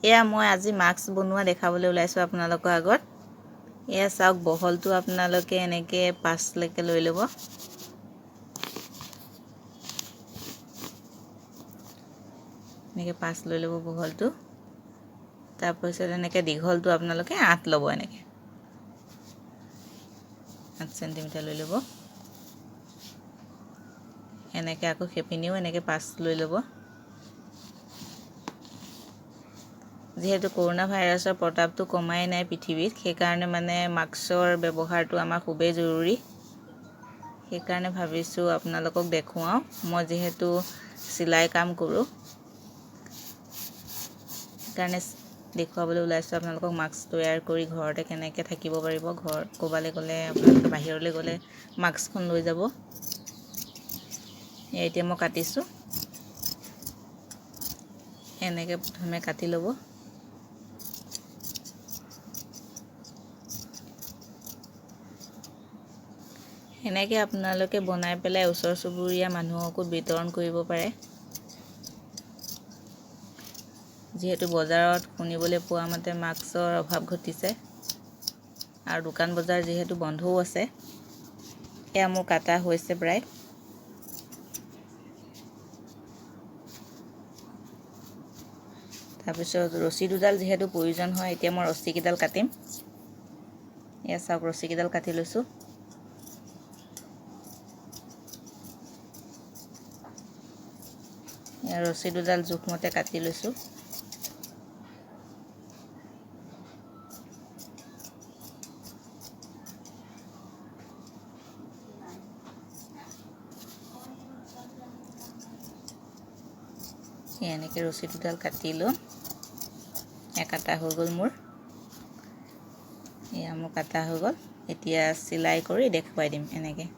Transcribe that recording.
এয়া মই আজি মাস্ক বনোৱা দেখাবলৈ ওলাইছোঁ আপোনালোকৰ আগত। এয়া চাওক, বহলটো আপোনালোকে এনেকৈ 5 লৈকে লৈ ল'ব। এনেকৈ 5 লৈ ল'ব বহলটো। তাৰপিছত এনেকৈ দীঘলটো আপোনালোকে 8 ল'ব। এনেকৈ 8 চেণ্টিমিটাৰ লৈ ল'ব। এনেকৈ আকৌ সেইপিনিও এনেকৈ 5 লৈ ল'ব। যিহেতু কৰোণা ভাইৰাছৰ প্ৰতাপটো কমাই নাই পৃথিৱীত, সেইকাৰণে মানে মাস্কৰ ব্যৱহাৰটো আমাৰ খুবেই জৰুৰী। সেইকাৰণে ভাবিছোঁ আপোনালোকক দেখুৱাওঁ। মই যিহেতু চিলাই কাম কৰোঁ, সেইকাৰণে দেখুৱাবলৈ ওলাইছোঁ আপোনালোকক মাস্ক তৈয়াৰ কৰি ঘৰতে কেনেকৈ থাকিব পাৰিব। ক'ৰবালৈ গ'লে, আপোনালোকে বাহিৰলৈ গ'লে মাস্কখন লৈ যাব। এতিয়া মই কাটিছোঁ। এনেকৈ প্ৰথমে কাটি ল'ব। এনেকৈ আপোনালোকে বনাই পেলাই ওচৰ চুবুৰীয়া মানুহকো বিতৰণ কৰিব পাৰে। যিহেতু বজাৰত শুনিবলৈ পোৱা মতে মাস্কৰ অভাৱ ঘটিছে আৰু দোকান বজাৰ যিহেতু বন্ধও আছে। এয়া মোৰ কাটা হৈছে প্ৰায়। তাৰপিছত ৰছী দুডাল যিহেতু প্ৰয়োজন হয়, এতিয়া মই ৰছীকেইডাল কাটিম। এয়া চাওক, ৰছীকেইডাল কাটি লৈছোঁ। এয়া ৰছী দুডাল জোখমতে কাটি লৈছোঁ। এনেকৈ ৰছী দুডাল কাটি লওঁ। এয়া কাটা হৈ গ'ল মোৰ। এয়া মোৰ কাটা হৈ গ'ল। এতিয়া চিলাই কৰি দেখুৱাই দিম এনেকৈ।